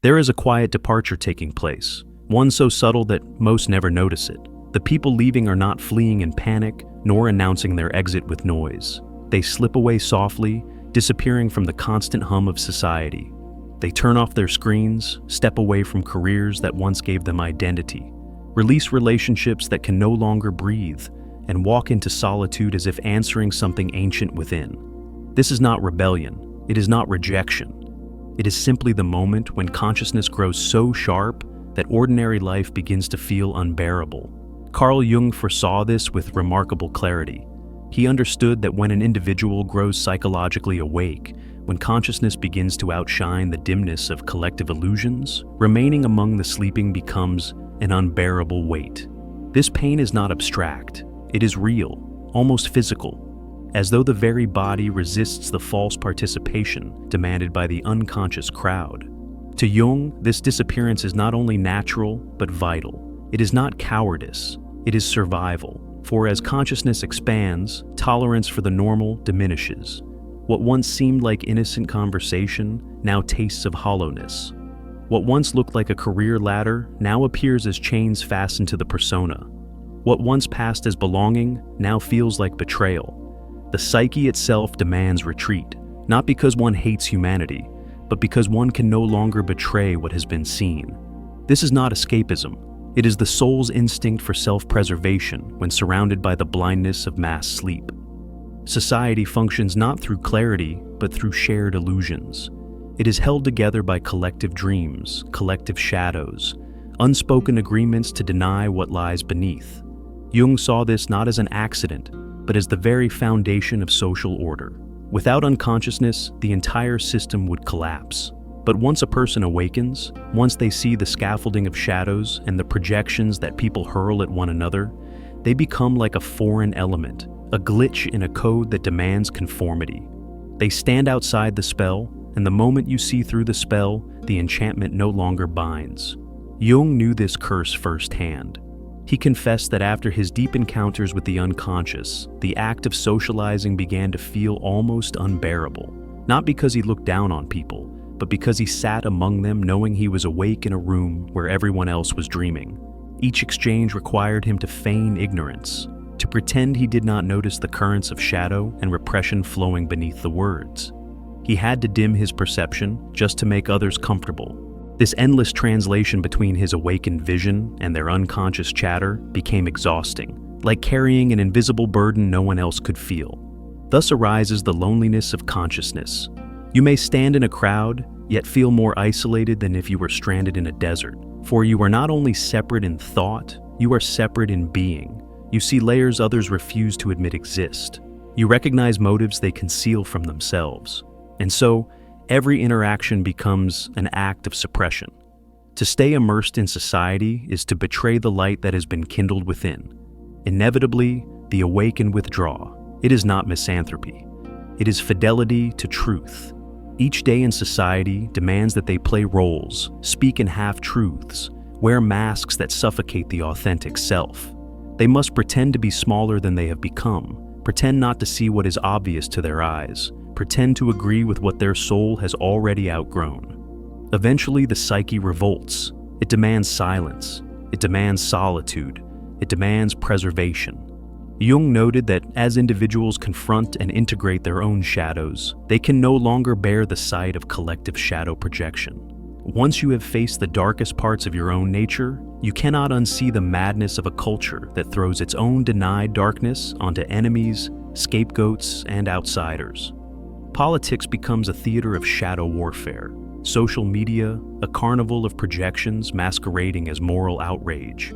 There is a quiet departure taking place, one so subtle that most never notice it. The people leaving are not fleeing in panic, nor announcing their exit with noise. They slip away softly, disappearing from the constant hum of society. They turn off their screens, step away from careers that once gave them identity, release relationships that can no longer breathe, and walk into solitude as if answering something ancient within. This is not rebellion. It is not rejection. It is simply the moment when consciousness grows so sharp that ordinary life begins to feel unbearable. Carl Jung foresaw this with remarkable clarity. He understood that when an individual grows psychologically awake, when consciousness begins to outshine the dimness of collective illusions, remaining among the sleeping becomes an unbearable weight. This pain is not abstract. It is real, almost physical, as though the very body resists the false participation demanded by the unconscious crowd. To Jung, this disappearance is not only natural, but vital. It is not cowardice, it is survival. For as consciousness expands, tolerance for the normal diminishes. What once seemed like innocent conversation now tastes of hollowness. What once looked like a career ladder now appears as chains fastened to the persona. What once passed as belonging now feels like betrayal. The psyche itself demands retreat, not because one hates humanity, but because one can no longer betray what has been seen. This is not escapism. It is the soul's instinct for self-preservation when surrounded by the blindness of mass sleep. Society functions not through clarity, but through shared illusions. It is held together by collective dreams, collective shadows, unspoken agreements to deny what lies beneath. Jung saw this not as an accident, but as the very foundation of social order. Without unconsciousness, the entire system would collapse. But once a person awakens, once they see the scaffolding of shadows and the projections that people hurl at one another, they become like a foreign element, a glitch in a code that demands conformity. They stand outside the spell, and the moment you see through the spell, the enchantment no longer binds. Jung knew this curse firsthand. He confessed that after his deep encounters with the unconscious, the act of socializing began to feel almost unbearable, not because he looked down on people, but because he sat among them knowing he was awake in a room where everyone else was dreaming. Each exchange required him to feign ignorance, to pretend he did not notice the currents of shadow and repression flowing beneath the words. He had to dim his perception just to make others comfortable. This endless translation between his awakened vision and their unconscious chatter became exhausting, like carrying an invisible burden no one else could feel. Thus arises the loneliness of consciousness. You may stand in a crowd, yet feel more isolated than if you were stranded in a desert. For you are not only separate in thought, you are separate in being. You see layers others refuse to admit exist. You recognize motives they conceal from themselves. And so, every interaction becomes an act of suppression. To stay immersed in society is to betray the light that has been kindled within. Inevitably, the awakened withdraw. It is not misanthropy. It is fidelity to truth. Each day in society demands that they play roles, speak in half-truths, wear masks that suffocate the authentic self. They must pretend to be smaller than they have become, pretend not to see what is obvious to their eyes, pretend to agree with what their soul has already outgrown. Eventually, the psyche revolts. It demands silence. It demands solitude. It demands preservation. Jung noted that as individuals confront and integrate their own shadows, they can no longer bear the sight of collective shadow projection. Once you have faced the darkest parts of your own nature, you cannot unsee the madness of a culture that throws its own denied darkness onto enemies, scapegoats, and outsiders. Politics becomes a theater of shadow warfare. Social media, a carnival of projections masquerading as moral outrage.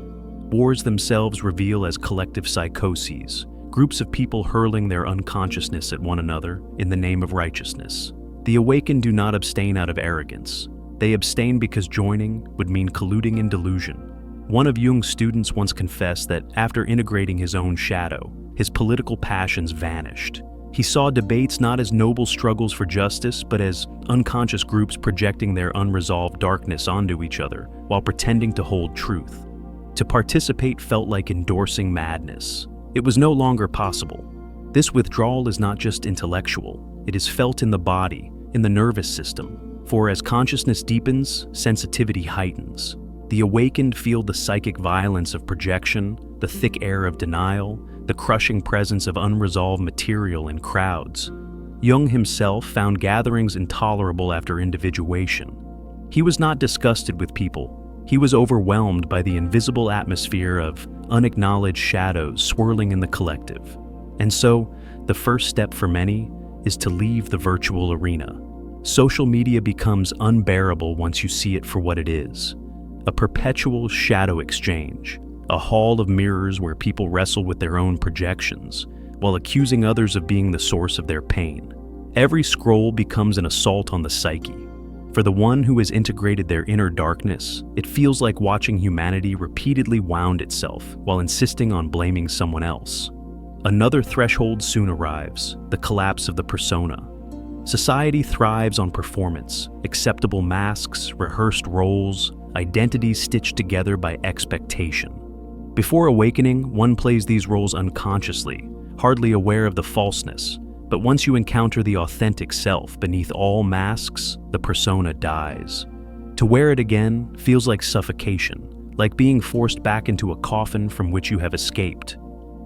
Wars themselves reveal as collective psychoses, groups of people hurling their unconsciousness at one another in the name of righteousness. The awakened do not abstain out of arrogance. They abstain because joining would mean colluding in delusion. One of Jung's students once confessed that after integrating his own shadow, his political passions vanished. He saw debates not as noble struggles for justice, but as unconscious groups projecting their unresolved darkness onto each other while pretending to hold truth. To participate felt like endorsing madness. It was no longer possible. This withdrawal is not just intellectual. It is felt in the body, in the nervous system. For as consciousness deepens, sensitivity heightens. The awakened feel the psychic violence of projection, the thick air of denial, the crushing presence of unresolved material in crowds. Jung himself found gatherings intolerable after individuation. He was not disgusted with people. He was overwhelmed by the invisible atmosphere of unacknowledged shadows swirling in the collective. And so, the first step for many is to leave the virtual arena. Social media becomes unbearable once you see it for what it is. A perpetual shadow exchange, a hall of mirrors where people wrestle with their own projections, while accusing others of being the source of their pain. Every scroll becomes an assault on the psyche. For the one who has integrated their inner darkness, it feels like watching humanity repeatedly wound itself while insisting on blaming someone else. Another threshold soon arrives, the collapse of the persona. Society thrives on performance, acceptable masks, rehearsed roles, identities stitched together by expectation. Before awakening, one plays these roles unconsciously, hardly aware of the falseness. But once you encounter the authentic self beneath all masks, the persona dies. To wear it again feels like suffocation, like being forced back into a coffin from which you have escaped.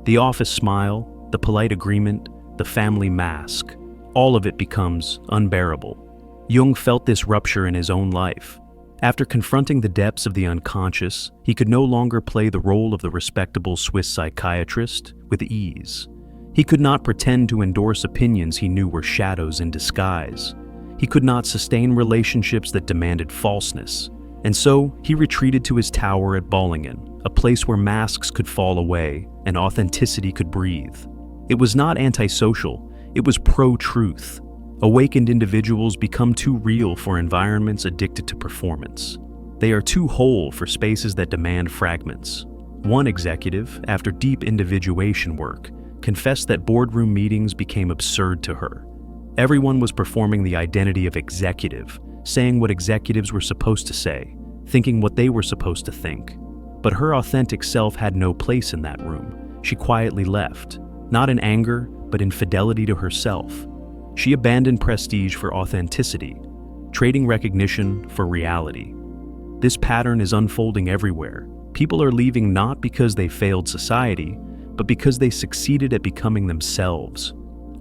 The office smile, the polite agreement, the family mask, all of it becomes unbearable. Jung felt this rupture in his own life. After confronting the depths of the unconscious, he could no longer play the role of the respectable Swiss psychiatrist with ease. He could not pretend to endorse opinions he knew were shadows in disguise. He could not sustain relationships that demanded falseness. And so, he retreated to his tower at Bollingen, a place where masks could fall away and authenticity could breathe. It was not antisocial, it was pro-truth. Awakened individuals become too real for environments addicted to performance. They are too whole for spaces that demand fragments. One executive, after deep individuation work, confessed that boardroom meetings became absurd to her. Everyone was performing the identity of executive, saying what executives were supposed to say, thinking what they were supposed to think. But her authentic self had no place in that room. She quietly left, not in anger, but in fidelity to herself. She abandoned prestige for authenticity, trading recognition for reality. This pattern is unfolding everywhere. People are leaving not because they failed society, but because they succeeded at becoming themselves.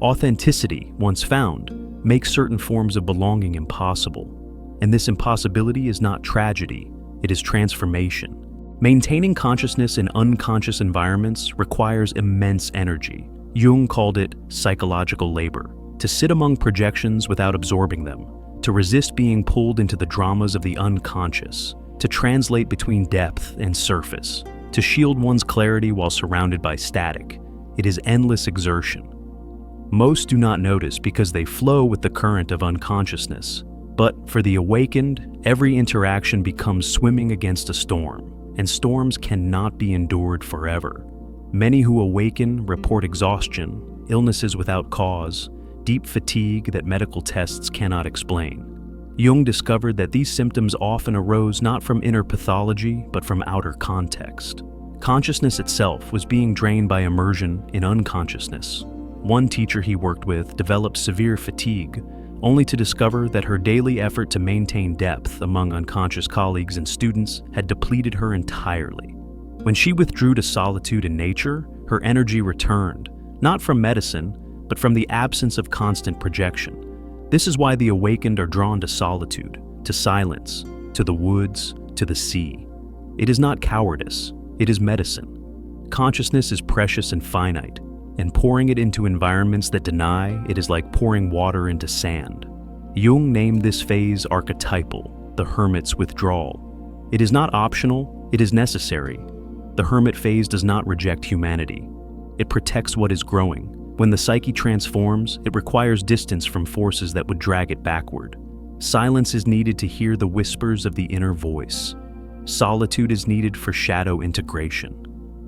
Authenticity, once found, makes certain forms of belonging impossible. And this impossibility is not tragedy, it is transformation. Maintaining consciousness in unconscious environments requires immense energy. Jung called it psychological labor. To sit among projections without absorbing them, to resist being pulled into the dramas of the unconscious, to translate between depth and surface, to shield one's clarity while surrounded by static. It is endless exertion. Most do not notice because they flow with the current of unconsciousness. But for the awakened, every interaction becomes swimming against a storm, and storms cannot be endured forever. Many who awaken report exhaustion, illnesses without cause, deep fatigue that medical tests cannot explain. Jung discovered that these symptoms often arose not from inner pathology, but from outer context. Consciousness itself was being drained by immersion in unconsciousness. One teacher he worked with developed severe fatigue, only to discover that her daily effort to maintain depth among unconscious colleagues and students had depleted her entirely. When she withdrew to solitude in nature, her energy returned, not from medicine, but from the absence of constant projection. This is why the awakened are drawn to solitude, to silence, to the woods, to the sea. It is not cowardice, it is medicine. Consciousness is precious and finite, and pouring it into environments that deny it is like pouring water into sand. Jung named this phase archetypal, the hermit's withdrawal. It is not optional, it is necessary. The hermit phase does not reject humanity. It protects what is growing. When the psyche transforms, it requires distance from forces that would drag it backward. Silence is needed to hear the whispers of the inner voice. Solitude is needed for shadow integration.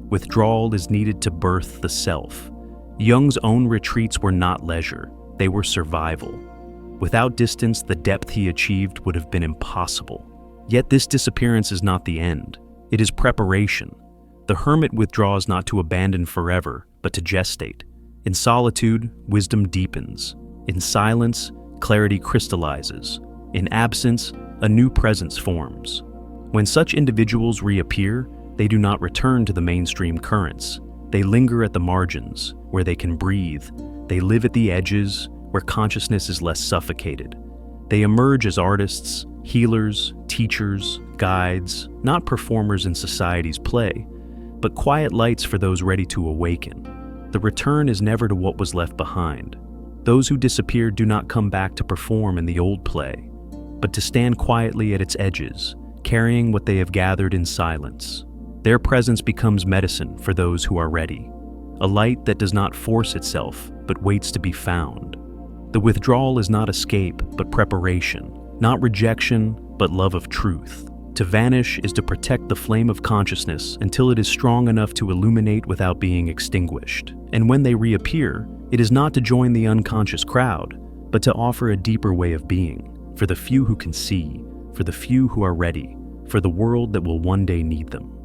Withdrawal is needed to birth the self. Jung's own retreats were not leisure, they were survival. Without distance, the depth he achieved would have been impossible. Yet this disappearance is not the end, it is preparation. The hermit withdraws not to abandon forever, but to gestate. In solitude, wisdom deepens. In silence, clarity crystallizes. In absence, a new presence forms. When such individuals reappear, they do not return to the mainstream currents. They linger at the margins, where they can breathe. They live at the edges, where consciousness is less suffocated. They emerge as artists, healers, teachers, guides, not performers in society's play, but quiet lights for those ready to awaken. The return is never to what was left behind. Those who disappeared do not come back to perform in the old play, but to stand quietly at its edges, carrying what they have gathered in silence. Their presence becomes medicine for those who are ready, a light that does not force itself, but waits to be found. The withdrawal is not escape, but preparation, not rejection, but love of truth. To vanish is to protect the flame of consciousness until it is strong enough to illuminate without being extinguished. And when they reappear, it is not to join the unconscious crowd, but to offer a deeper way of being, for the few who can see, for the few who are ready, for the world that will one day need them.